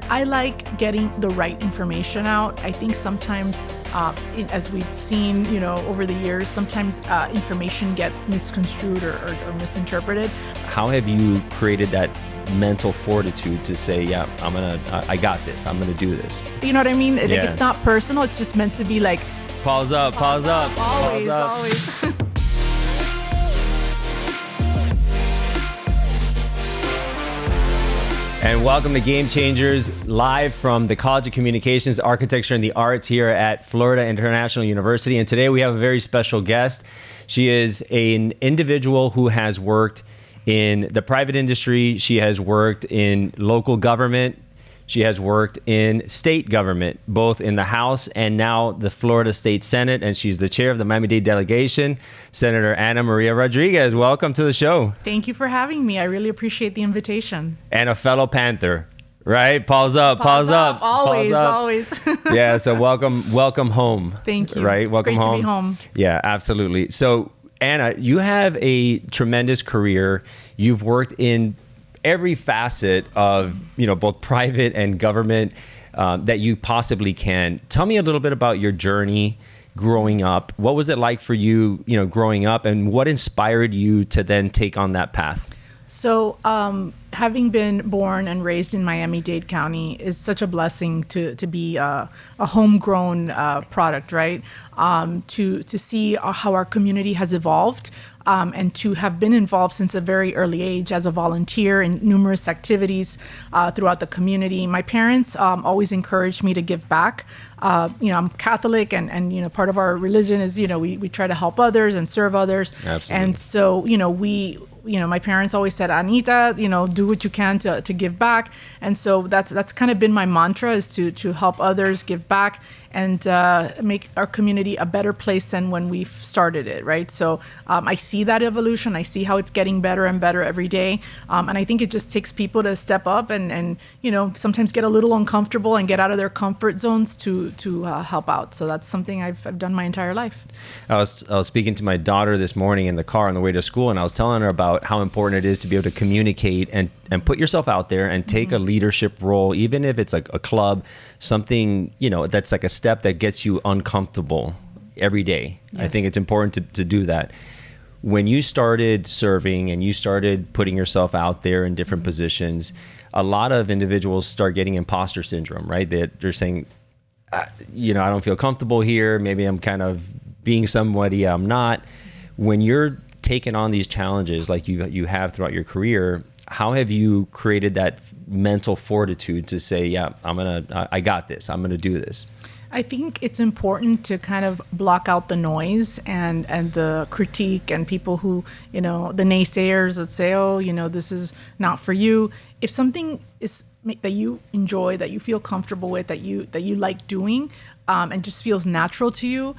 I like getting the right information out. I think sometimes, as we've seen, over the years, sometimes information gets misconstrued or misinterpreted. How have you created that mental fortitude to say, yeah, I got this, I'm gonna do this? You know what I mean? Like, it's not personal. It's just meant to be like, pause up. Always. And welcome to Game Changers, live from the College of Communications, Architecture and the Arts here at Florida International University. And today we have a very special guest. She is an individual who has worked in the private industry. She has worked in local government. She has worked in state government, both in the House and now the Florida State Senate. And she's the chair of the Miami-Dade Delegation, Senator Ana Maria Rodriguez. Welcome to the show. Thank you for having me. I really appreciate the invitation. And a fellow Panther, right? Pause up. Always. Yeah, so welcome home. Thank you. Right? Welcome it's great home. To be home. Yeah, absolutely. So Ana, you have a tremendous career. You've worked in every facet of, both private and government that you possibly can. Tell me a little bit about your journey growing up. What was it like for you, growing up, and what inspired you to then take on that path? So, having been born and raised in Miami-Dade County is such a blessing to be a homegrown product, right? To see how our community has evolved. And to have been involved since a very early age as a volunteer in numerous activities throughout the community. My parents always encouraged me to give back. I'm Catholic, and part of our religion is we try to help others and serve others. Absolutely. And so my parents always said, Anita, do what you can to give back. And so that's kind of been my mantra, is to help others, give back, and make our community a better place than when we started it, right? So I see that evolution. I see how it's getting better and better every day. And I think it just takes people to step up and sometimes get a little uncomfortable and get out of their comfort zones to help out. So that's something I've done my entire life. I was speaking to my daughter this morning in the car on the way to school, and I was telling her about how important it is to be able to communicate and put yourself out there and take a leadership role, even if it's like a club, something, that's like a step that gets you uncomfortable every day. Yes. I think it's important to do that. When you started serving and you started putting yourself out there in different positions, a lot of individuals start getting imposter syndrome, right? They're saying, I don't feel comfortable here. Maybe I'm kind of being somebody I'm not. When you're taking on these challenges like you have throughout your career, how have you created that mental fortitude to say, yeah, I got this, I'm gonna do this? I think it's important to kind of block out the noise and the critique and people who, the naysayers that say, oh, this is not for you. If something is that you enjoy, that you feel comfortable with, that you like doing, and just feels natural to you,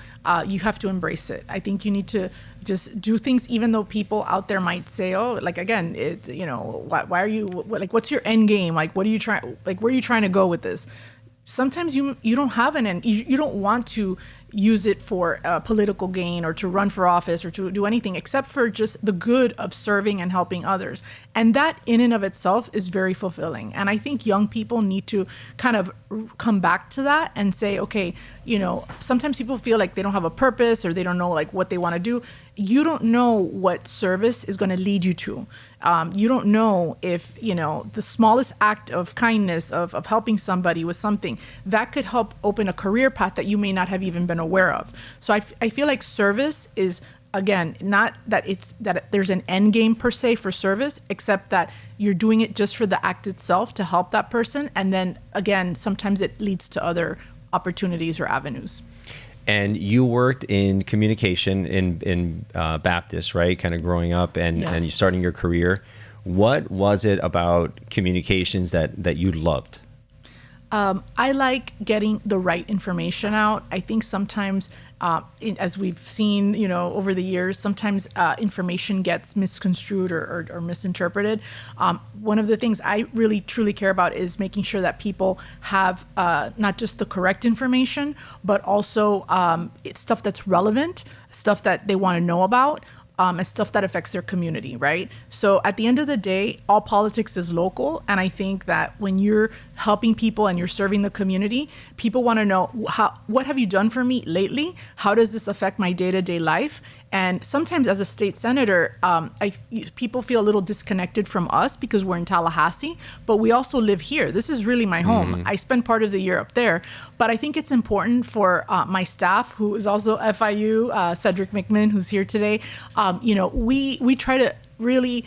you have to embrace it. I think you need to just do things, even though people out there might say, oh, like, again, why are you, like, what's your end game? Like, what are you trying, like, where are you trying to go with this? Sometimes you don't have an end. You don't want to use it for political gain or to run for office or to do anything except for just the good of serving and helping others. And that in and of itself is very fulfilling. And I think young people need to kind of come back to that and say, okay, sometimes people feel like they don't have a purpose or they don't know like what they want to do. You don't know what service is going to lead you to. You don't know if, the smallest act of kindness, of helping somebody with something, that could help open a career path that you may not have even been aware of. So I feel like service is, again, not that there's an end game per se for service, except that you're doing it just for the act itself to help that person. And then, again, sometimes it leads to other opportunities or avenues. And you worked in communication in Baptist, right? Kind of growing up and you starting your career. What was it about communications that you loved? I like getting the right information out. I think sometimes, as we've seen, over the years, sometimes information gets misconstrued or misinterpreted. One of the things I really truly care about is making sure that people have not just the correct information, but also it's stuff that's relevant, stuff that they want to know about. and stuff that affects their community, right? So at the end of the day, all politics is local. And I think that when you're helping people and you're serving the community, people want to know, what have you done for me lately? How does this affect my day-to-day life? And sometimes as a state senator, people feel a little disconnected from us because we're in Tallahassee, but we also live here. This is really my home. I spend part of the year up there. But I think it's important for my staff, who is also FIU, Cedric McMinn, who's here today. We try to really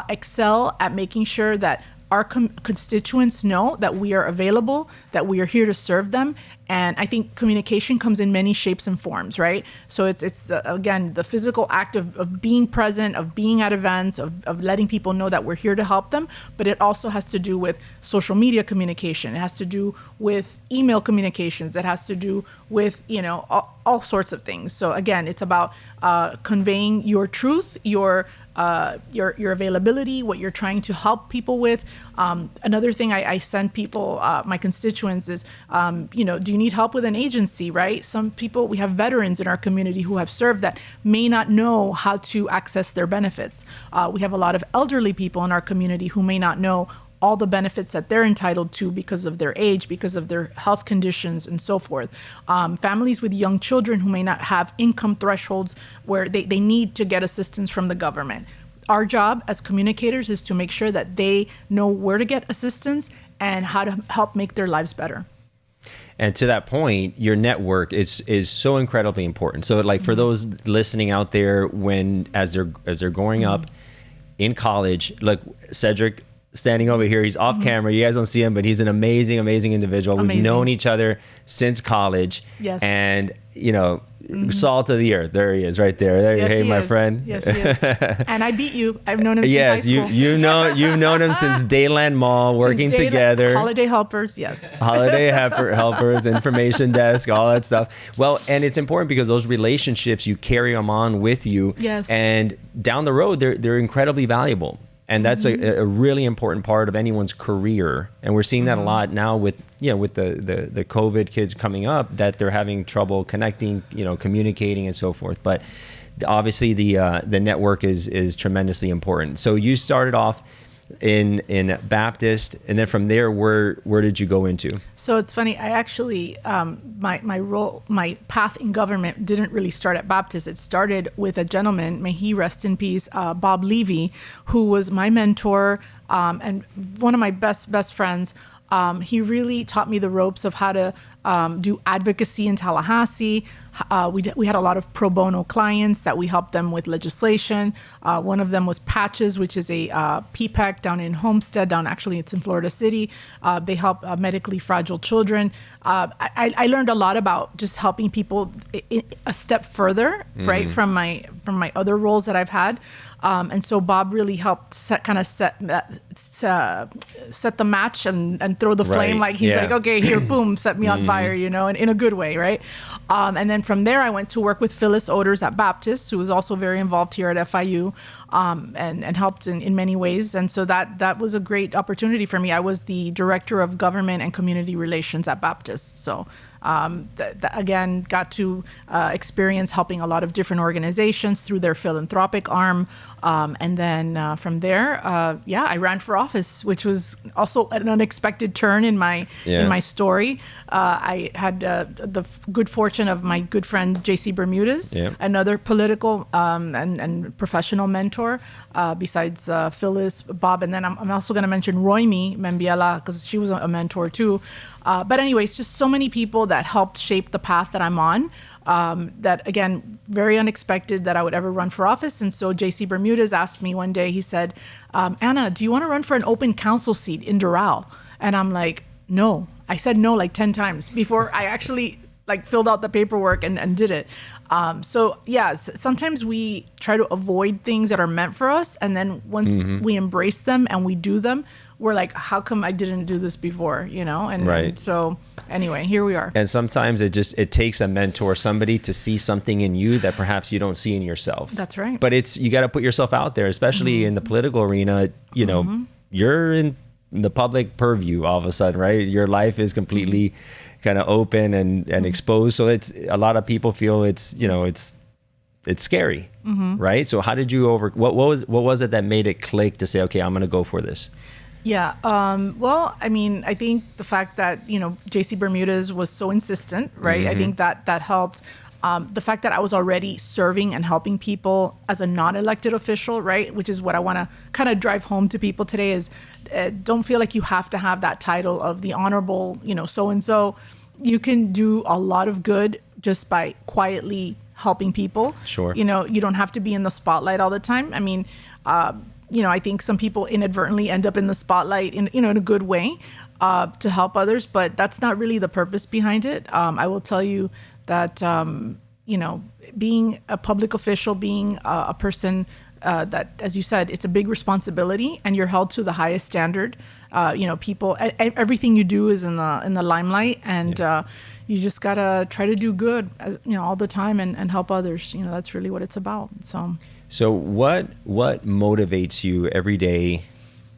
excel at making sure that our constituents know that we are available, that we are here to serve them. And I think communication comes in many shapes and forms, right? So it's the physical act of being present, of being at events, of letting people know that we're here to help them. But it also has to do with social media communication. It has to do with email communications. It has to do with, all sorts of things. So again, it's about conveying your truth, your availability, what you're trying to help people with. Another thing I send people, my constituents, is, do you need help with an agency, right? Some people, we have veterans in our community who have served that may not know how to access their benefits. We have a lot of elderly people in our community who may not know all the benefits that they're entitled to because of their age, because of their health conditions, and so forth. Families with young children who may not have income thresholds where they need to get assistance from the government. Our job as communicators is to make sure that they know where to get assistance and how to help make their lives better. And to that point, your network is so incredibly important. So like for those listening out there, as they're growing up in college, like Cedric standing over here, he's off camera. You guys don't see him, but he's an amazing, amazing individual. We've known each other since college. Yes. And, salt of the earth. There he is, right there. Yes, hey, my is. friend. Yes, he is. And I beat you. I've known him since high school. Yes, you've known him since Dayland Mall, working together. Holiday helpers, yes. Holiday helpers, information desk, all that stuff. Well, and it's important because those relationships, you carry them on with you. Yes. And down the road, they're incredibly valuable. And that's a really important part of anyone's career. And we're seeing that a lot now with the COVID kids coming up, that they're having trouble connecting, communicating and so forth. But obviously the network is tremendously important. So you started off in Baptist, and then from there, where did you go into? So it's funny. I actually my path in government didn't really start at Baptist. It started with a gentleman, may he rest in peace, Bob Levy, who was my mentor and one of my best friends. He really taught me the ropes of how to do advocacy in Tallahassee. We had a lot of pro bono clients that we helped them with legislation. One of them was Patches, which is a PPEC down in Homestead, actually it's in Florida City. They help medically fragile children. I learned a lot about just helping people a step further, right, from my other roles that I've had. And so Bob really helped set the match and throw the flame. Like he's like, okay, here, boom, set me on fire, and in a good way, right? And then from there, I went to work with Phyllis Oders at Baptist, who was also very involved here at FIU, and helped in many ways. And so that was a great opportunity for me. I was the director of government and community relations at Baptist. So again, got to experience helping a lot of different organizations through their philanthropic arm. And then from there, I ran for office, which was also an unexpected turn in my story. I had the good fortune of my good friend, J.C. Bermudez, another political and professional mentor, besides Phyllis, Bob. And then I'm also going to mention Roimi Membiela, because she was a mentor too. But anyways, just so many people that helped shape the path that I'm on. That, again, very unexpected that I would ever run for office. And so J.C. Bermudez asked me one day, he said, Anna, do you want to run for an open council seat in Doral? And I'm like, no. I said no like 10 times before I actually filled out the paperwork and did it. Sometimes we try to avoid things that are meant for us. And then once we embrace them and we do them, we're like, how come I didn't do this before, And so anyway, here we are. And sometimes it takes a mentor, somebody to see something in you that perhaps you don't see in yourself. That's right. But you got to put yourself out there, especially in the political arena. You're in the public purview all of a sudden, right? Your life is completely kind of open and exposed. So it's a lot of people feel it's it's scary, right? So how did you what was it that made it click to say, okay, I'm going to go for this? Yeah. Well, I mean, I think the fact that, JC Bermudez was so insistent, right? I think that helped. The fact that I was already serving and helping people as a non-elected official, right? Which is what I want to kind of drive home to people today is don't feel like you have to have that title of the honorable, so-and-so. You can do a lot of good just by quietly helping people. Sure. You don't have to be in the spotlight all the time. I mean, I think some people inadvertently end up in the spotlight in a good way to help others, but that's not really the purpose behind it. I will tell you that, being a public official, being a person that, as you said, it's a big responsibility and you're held to the highest standard. Everything you do is in the limelight, and you just gotta try to do good, all the time and help others. That's really what it's about. So what motivates you every day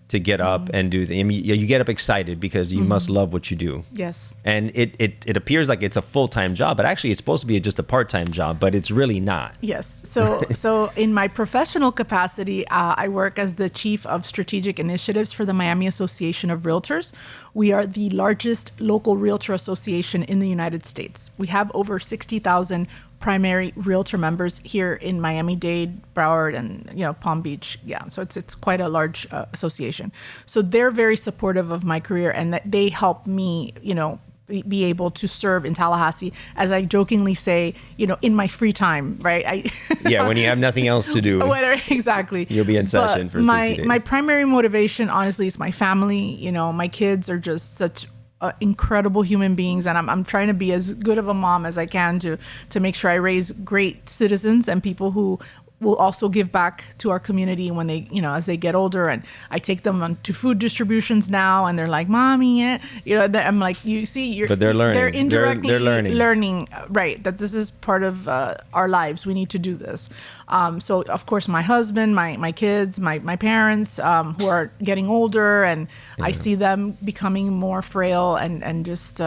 to get up and do the? I mean, you get up excited because you must love what you do. Yes. And it appears like it's a full-time job, but actually it's supposed to be just a part-time job, but it's really not. Yes. So in my professional capacity, I work as the Chief of Strategic Initiatives for the Miami Association of Realtors. We are the largest local realtor association in the United States. We have over 60,000 primary realtor members here in Miami-Dade, Broward, and Palm Beach. Yeah, so it's quite a large association. So they're very supportive of my career, and that they help me, be able to serve in Tallahassee, as I jokingly say, in my free time, right? Yeah, when you have nothing else to do. Exactly. You'll be in session for 60 days. My primary motivation, honestly, is my family. My kids are just such incredible human beings, and I'm trying to be as good of a mom as I can to make sure I raise great citizens and people who will also give back to our community when they, as they get older. And I take them on to food distributions now, and they're like, "Mommy," I'm like, "You see, but they're learning. They're indirectly they're learning, right? That this is part of our lives. We need to do this." So of course, my husband, my kids, my parents, who are getting older, and I see them becoming more frail, and just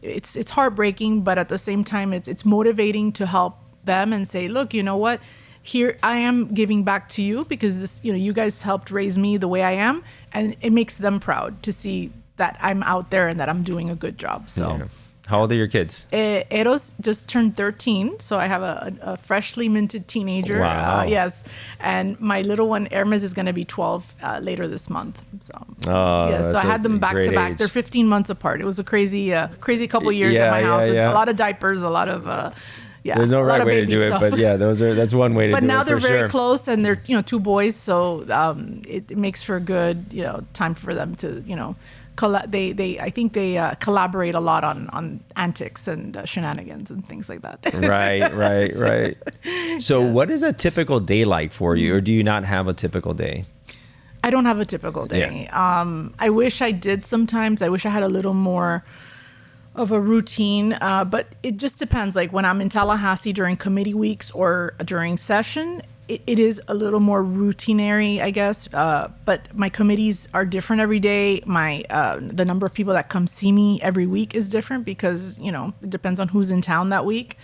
it's heartbreaking, but at the same time, it's motivating to help them and say, "Look, you know what? Here I am giving back to you because this, you guys helped raise me the way I am," and it makes them proud to see that I'm out there and that I'm doing a good job. So, How old are your kids? Eros just turned 13, so I have a freshly minted teenager. Wow. Yes, and my little one Hermes is going to be 12 later this month. So, so I had them back to back. They're 15 months apart. It was a crazy couple years at my house with a lot of diapers, a lot of. There's no right way to do stuff. it, but that's one way to do it. But now they're very sure. close, and they're two boys, so it makes for a good time for them to I think they collaborate a lot on antics and shenanigans and things like that. Right. So what is a typical day like for you, or do you not have a typical day? I don't have a typical day. I wish I did sometimes. I wish I had a little more of a routine, but it just depends. Like when I'm in Tallahassee during committee weeks or during session, it is a little more routinary, I guess. But my committees are different every day. The number of people that come see me every week is different because, it depends on who's in town that week.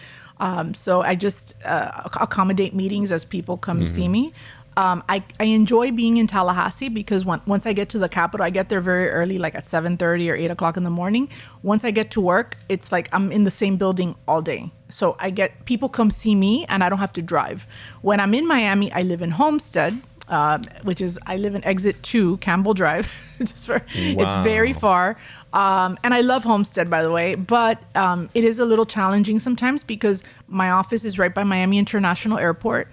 So I just accommodate meetings as people come see me. I enjoy being in Tallahassee because once I get to the Capitol, I get there very early, like at 7:30 or 8 o'clock in the morning. Once I get to work, it's like I'm in the same building all day. So people come see me and I don't have to drive. When I'm in Miami, I live in Homestead, I live in Exit 2, Campbell Drive. It's very far. And I love Homestead, by the way, but it is a little challenging sometimes because my office is right by Miami International Airport.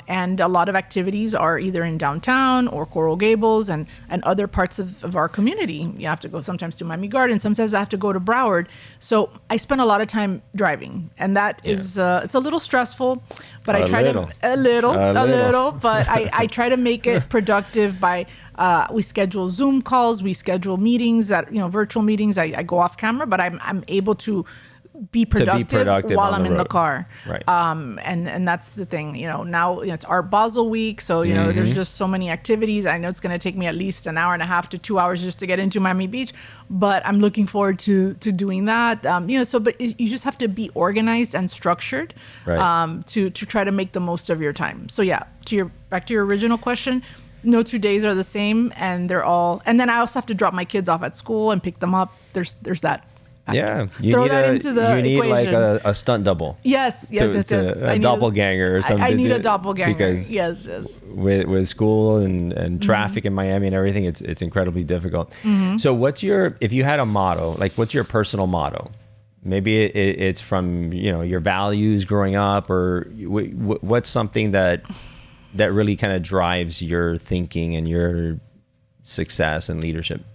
And a lot of activities are either in downtown or Coral Gables and other parts of our community. You have to go sometimes to Miami Gardens. Sometimes I have to go to Broward. So I spend a lot of time driving, and that is it's a little stressful, but I try to a little, but I try to make it productive by we schedule Zoom calls, we schedule meetings virtual meetings. I go off camera, but I'm able to be productive while I'm in the car. Right. And that's the thing, now it's Art Basel week. So, there's just so many activities. I know it's going to take me at least an hour and a half to 2 hours just to get into Miami Beach, but I'm looking forward to doing that. But you just have to be organized and structured, right. To try to make the most of your time. So yeah, back to your original question, no 2 days are the same, and and then I also have to drop my kids off at school and pick them up. There's that. Yeah, you need like a stunt double. Yes. A doppelganger or something. I need a doppelganger. Because yes. With school and traffic in Miami and everything, it's incredibly difficult. Mm-hmm. So if you had a motto, like what's your personal motto? Maybe it's from your values growing up, or what's something that really kind of drives your thinking and your success and leadership?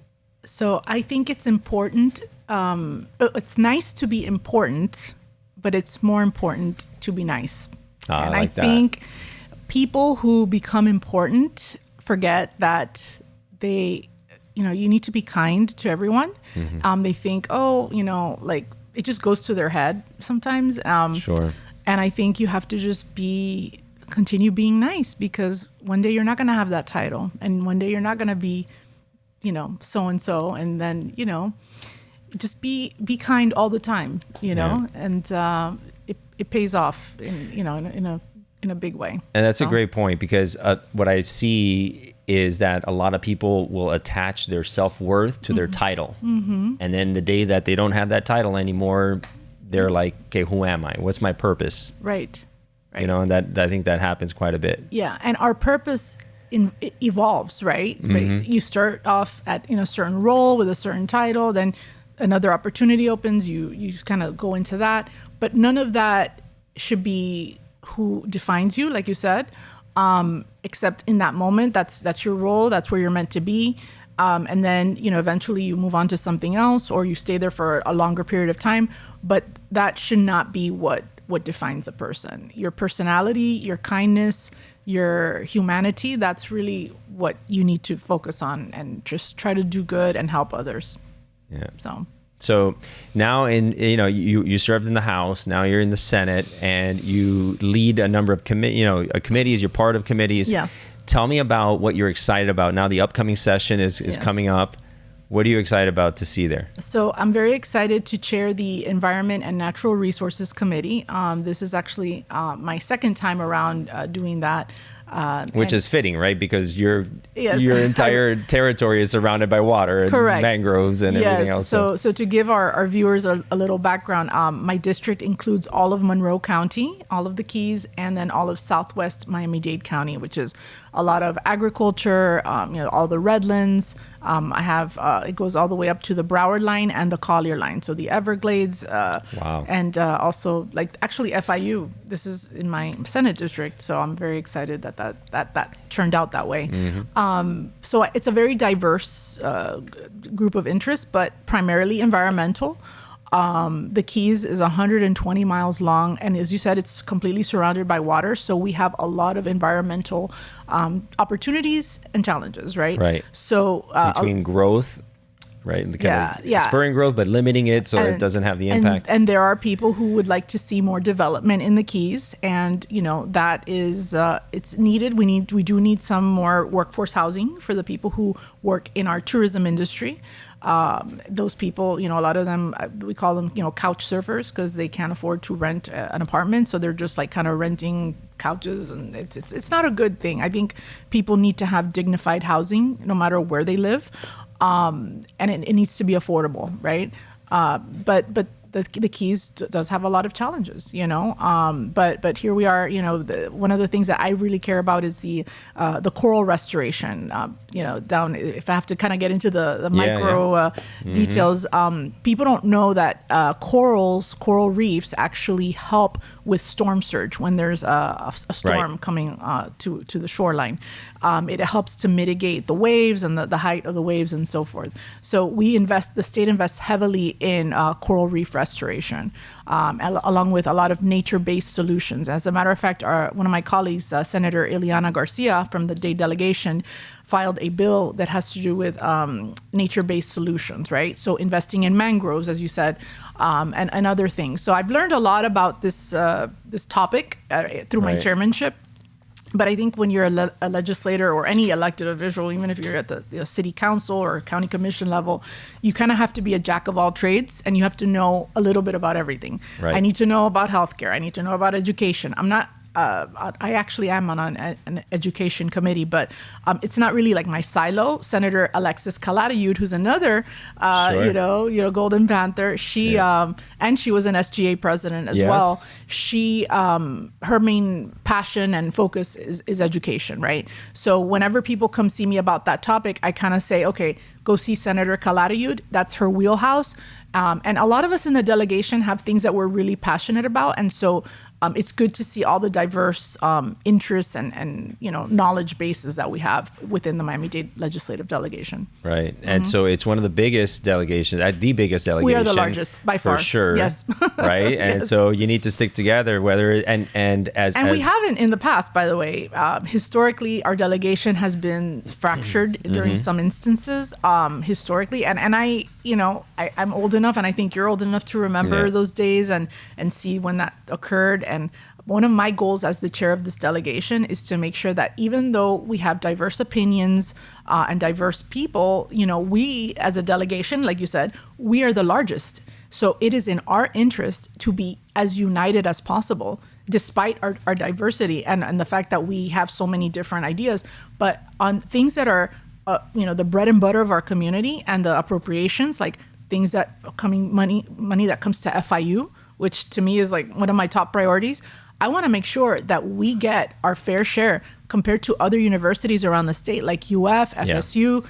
So I think it's important. It's nice to be important, but it's more important to be nice. And I think people who become important forget that you need to be kind to everyone. Mm-hmm. They think, like it just goes to their head sometimes. Sure. And I think you have to just continue being nice, because one day you're not going to have that title, and one day you're not going to be, so-and-so. And then, just be kind all the time, and it pays off in a big way. And that's a great point, because what I see is that a lot of people will attach their self-worth to their title. Mm-hmm. And then the day that they don't have that title anymore, they're like, okay, who am I? What's my purpose? Right. And I think that happens quite a bit. Yeah. And our purpose it evolves, right? Mm-hmm. You start off at a certain role with a certain title, then another opportunity opens, you kind of go into that, but none of that should be who defines you, like you said, except in that moment. That's your role, that's where you're meant to be, and then eventually you move on to something else, or you stay there for a longer period of time, but that should not be what defines a person. Your personality, your kindness, your humanity, that's really what you need to focus on, and just try to do good and help others. Yeah. So now you served in the House, now you're in the Senate, and you lead a number of committees, you're part of committees. Yes. Tell me about what you're excited about. Now the upcoming session is coming up. What are you excited about to see there? So I'm very excited to chair the Environment and Natural Resources Committee. This is actually my second time around doing that. Which is fitting, right? Because your entire territory is surrounded by water and correct. Mangroves and everything else. So to give our viewers a little background, my district includes all of Monroe County, all of the Keys, and then all of Southwest Miami-Dade County, which is a lot of agriculture, all the redlands. I have it goes all the way up to the Broward line and the Collier line, so the Everglades. Wow. And also, actually FIU. This is in my Senate district, so I'm very excited that turned out that way. Mm-hmm. So it's a very diverse group of interests, but primarily environmental. The Keys is 120 miles long, and as you said, it's completely surrounded by water. So we have a lot of environmental opportunities and challenges, right? Right. So between growth, right? Spurring growth, but limiting it so it doesn't have the impact. And there are people who would like to see more development in the Keys, and that is it's needed. We do need some more workforce housing for the people who work in our tourism industry. Those people, a lot of them, we call them, couch surfers, because they can't afford to rent an apartment. So they're just kind of renting couches, and it's not a good thing. I think people need to have dignified housing no matter where they live. And it needs to be affordable, right? But the Keys does have a lot of challenges, but here we are. One of the things that I really care about is the coral restoration. Down, if I have to kind of get into the micro details, people don't know that coral reefs actually help with storm surge when there's a storm coming to the shoreline. It helps to mitigate the waves and the height of the waves and so forth. So the state invests heavily in coral reef restoration, along with a lot of nature-based solutions. As a matter of fact, one of my colleagues, Senator Ileana Garcia from the Dade Delegation, filed a bill that has to do with nature-based solutions, right? So investing in mangroves, as you said, and other things. So I've learned a lot about this topic through my chairmanship. But I think when you're a legislator or any elected official, even if you're at the city council or county commission level, you kind of have to be a jack of all trades, and you have to know a little bit about everything. Right. I need to know about healthcare. I need to know about education. I actually am on an education committee, but it's not really like my silo. Senator Alexis Calatayud, who's another, Golden Panther, and she was an SGA president as well. She, her main passion and focus is education, right? So whenever people come see me about that topic, I kind of say, okay, go see Senator Calatayud. That's her wheelhouse. And a lot of us in the delegation have things that we're really passionate about. And so it's good to see all the diverse interests and knowledge bases that we have within the Miami-Dade legislative delegation. Right. And so it's one of the biggest delegations, the biggest delegation. We are the largest by far. For sure. Yes. Right. And so you need to stick together, and we haven't in the past, by the way. Historically, our delegation has been fractured during some instances, historically. And I'm old enough, and I think you're old enough to remember those days and see when that occurred. And one of my goals as the chair of this delegation is to make sure that even though we have diverse opinions and diverse people, we as a delegation, like you said, we are the largest. So it is in our interest to be as united as possible, despite our diversity and the fact that we have so many different ideas. But on things that are, the bread and butter of our community and the appropriations, like things that money that comes to FIU, which to me is like one of my top priorities. I want to make sure that we get our fair share compared to other universities around the state, like UF, FSU,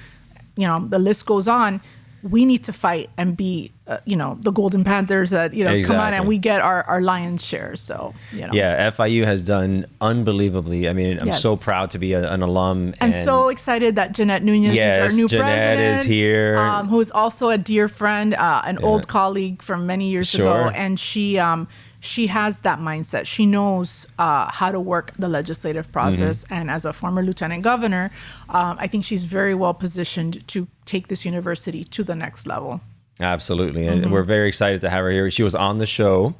the list goes on. We need to fight and be, the Golden Panthers that, exactly. Come on and we get our lion's share. So, Yeah, FIU has done unbelievably. I mean, I'm so proud to be an alum. And so excited that Jeanette Nunez is our new Jeanette president. Is here. Who is also a dear friend, an old colleague from many years ago. And she has that mindset. She knows how to work the legislative process. And as a former lieutenant governor, I think she's very well positioned to take this university to the next level. Absolutely. And we're very excited to have her here. She was on the show.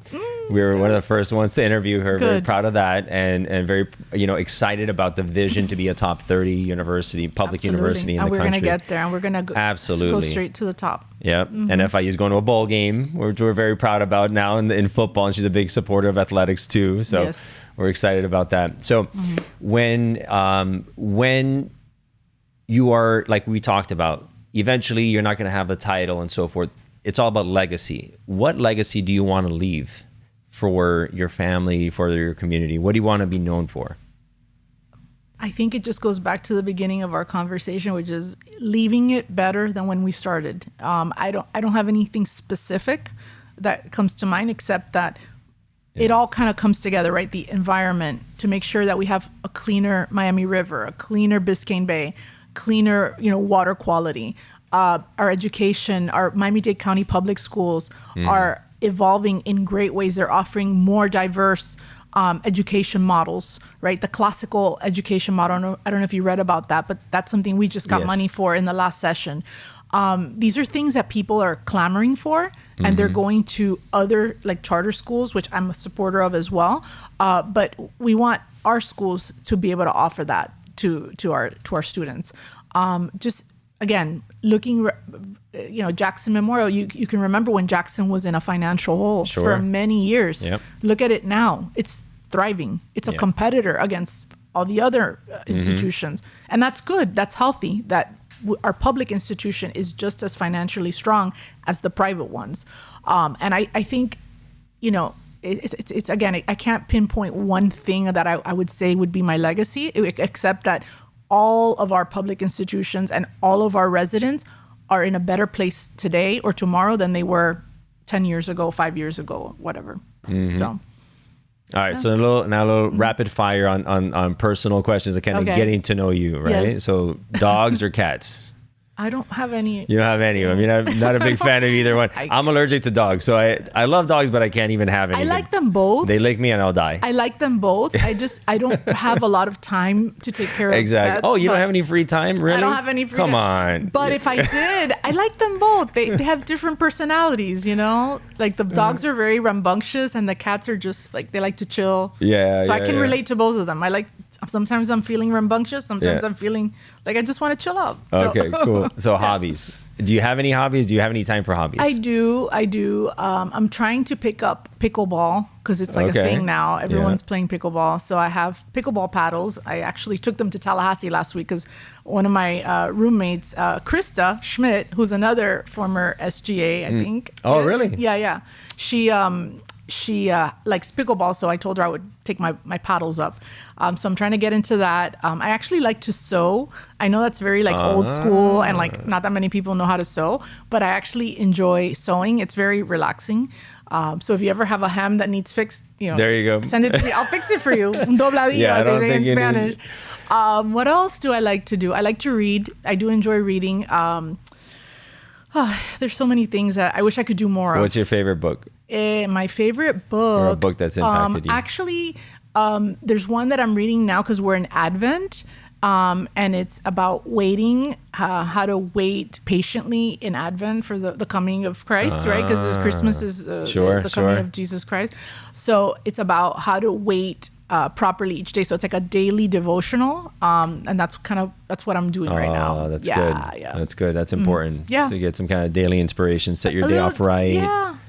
We were one of the first ones to interview her. Good. Very proud of that and very, excited about the vision to be a top 30 university, public university in the country. And we're going to get there, and we're going to go straight to the top. Yep. And FIU is going to a bowl game, which we're very proud about now in football. And she's a big supporter of athletics too. So we're excited about that. So when you are, like we talked about, eventually you're not going to have the title and so forth. It's all about legacy. What legacy do you want to leave for your family, for your community? What do you want to be known for? I think it just goes back to the beginning of our conversation, which is leaving it better than when we started. I don't have anything specific that comes to mind, except that it all kind of comes together, right? The environment, to make sure that we have a cleaner Miami River, a cleaner Biscayne Bay, cleaner, water quality. Our education, our Miami-Dade County public schools are evolving in great ways. They're offering more diverse education models, right? The classical education model, I don't know if you read about that, but that's something we just got money for in the last session. These are things that people are clamoring for, and they're going to other like charter schools, which I'm a supporter of as well. But we want our schools to be able to offer that to our students. Just again, looking, Jackson Memorial, you can remember when Jackson was in a financial hole for many years. Yep. Look at it now. It's thriving. It's a competitor against all the other institutions. And that's good. That's healthy, that our public institution is just as financially strong as the private ones. And I think, it's again, I can't pinpoint one thing that I would say would be my legacy, except that all of our public institutions and all of our residents are in a better place today or tomorrow than they were 10 years ago, 5 years ago, whatever. So, all right. So a little rapid fire on personal questions, kind of getting to know you, right? Yes. So dogs or cats? I don't have any. You don't have any. I mean, I'm not a big fan of either one. I'm allergic to dogs, so I love dogs, but I can't even have any. I like them both. They lick me and I'll die. I like them both. I don't have a lot of time to take care of exactly. pets. Oh, you don't have any free time, really? I don't have any free time. Come on. But if I did, I like them both. They have different personalities, you know? Like the dogs are very rambunctious and the cats are just like, they like to chill. Yeah. So I can relate to both of them. Sometimes I'm feeling rambunctious. Sometimes I'm feeling like I just want to chill out. Okay, cool. So hobbies. Do you have any hobbies? Do you have any time for hobbies? I do. I'm trying to pick up pickleball because it's like a thing now. Everyone's playing pickleball. So I have pickleball paddles. I actually took them to Tallahassee last week because one of my roommates, Krista Schmidt, who's another former SGA, I think. Oh, really? Yeah. She likes pickleball, so I told her I would take my paddles up. So I'm trying to get into that. I actually like to sew. I know that's very like old school and like not that many people know how to sew, but I actually enjoy sewing. It's very relaxing. So if you ever have a hem that needs fixed, there you go. Send it to me. I'll fix it for you. Un dobladillo, I don't think in Spanish. What else do I like to do? I like to read. I do enjoy reading. There's so many things that I wish I could do more of. What's your favorite book? My favorite book. Or a book that's impacted you. Actually, there's one that I'm reading now because we're in Advent. And it's about waiting, how to wait patiently in Advent for the coming of Christ, right? Because Christmas is the coming of Jesus Christ. So it's about how to wait properly each day. So it's like a daily devotional. And that's what I'm doing right now. Oh, that's good. Yeah. That's good. That's important. Yeah. So you get some kind of daily inspiration, set your day off right.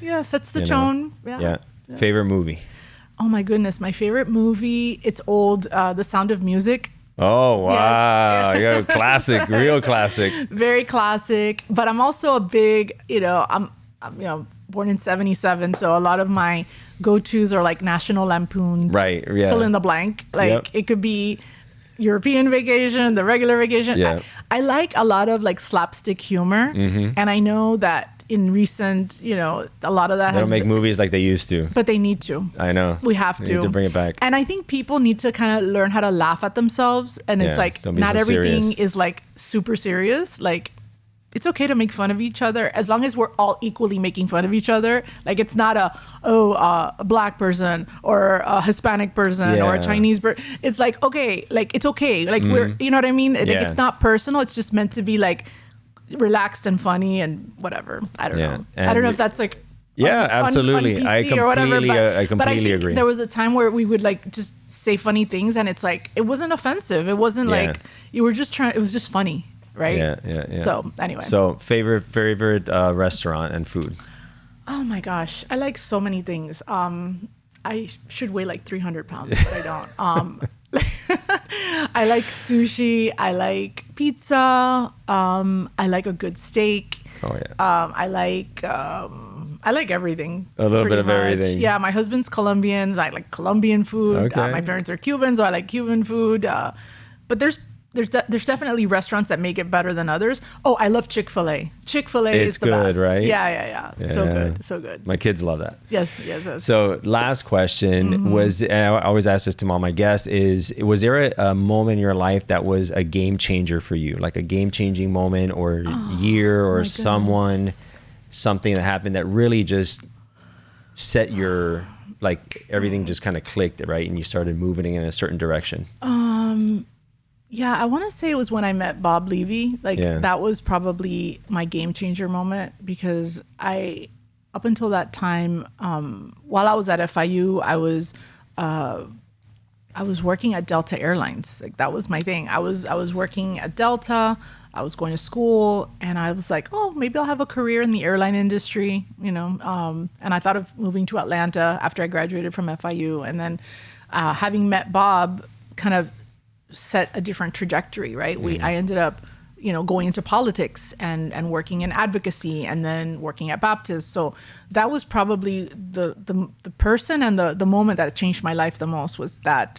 Yeah. Sets the tone. Yeah. Favorite movie? Oh my goodness. My favorite movie, it's old, The Sound of Music. Oh, wow. Yes. Yeah, classic, real classic. Very classic. But I'm also a big, I'm born in 1977. So a lot of my go-tos are like National Lampoons. Right. Yeah. Fill in the blank. It could be European Vacation, the regular vacation. Yeah. I like a lot of like slapstick humor. Mm-hmm. And I know that in recent, a lot of that they don't make movies like they used to. But they need to. I know. We have to. Need to bring it back. And I think people need to kind of learn how to laugh at themselves. And it's like, not everything is like super serious. Like, it's okay to make fun of each other as long as we're all equally making fun of each other. Like, it's not a black person or a Hispanic person or a Chinese person. It's like, okay, like, it's okay. Like, we're, you know what I mean? Like, it's not personal. It's just meant to be like, relaxed and funny and whatever. I don't know. And I don't know if that's like absolutely. On I completely agree. There was a time where we would like just say funny things and it's like it wasn't offensive. It wasn't like you were just trying. It was just funny, right? Yeah. So anyway. So favorite restaurant and food. Oh my gosh, I like so many things. I should weigh like 300 pounds, but I don't. I like sushi. I like pizza. I like a good steak. Oh yeah. I like everything. A little bit of everything. Yeah, my husband's Colombian. I like Colombian food. Okay. My parents are Cuban, so I like Cuban food. But there's definitely restaurants that make it better than others. Oh, I love Chick-fil-A. Chick-fil-A is the best. It's good, right? Yeah. So good. My kids love that. Yes. So last question was, and I always ask this to all my guests, was there a moment in your life that was a game changer for you? Like a game-changing moment or year or someone, something that happened that really just set your, like everything just kind of clicked, right? And you started moving in a certain direction. Yeah, I want to say it was when I met Bob Levy. That was probably my game changer moment because up until that time, while I was at FIU, I was working at Delta Airlines. Like that was my thing. I was working at Delta. I was going to school, and I was like, oh, maybe I'll have a career in the airline industry, And I thought of moving to Atlanta after I graduated from FIU, and then having met Bob, kind of set a different trajectory, right? I ended up, going into politics and working in advocacy and then working at Baptist. So that was probably the person and the moment that changed my life the most was that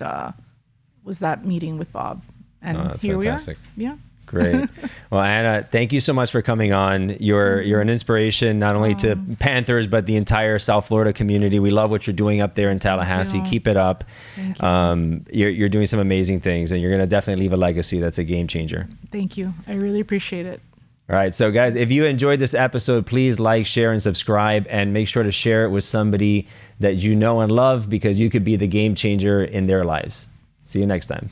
meeting with Bob. And that's here fantastic. We are. Yeah. Great. Well, Anna, thank you so much for coming on. You're an inspiration not only to Panthers, but the entire South Florida community. We love what you're doing up there in Tallahassee. Keep it up. Thank you. You're doing some amazing things, and you're going to definitely leave a legacy that's a game changer. Thank you. I really appreciate it. All right. So guys, if you enjoyed this episode, please like, share, and subscribe, and make sure to share it with somebody that you know and love, because you could be the game changer in their lives. See you next time.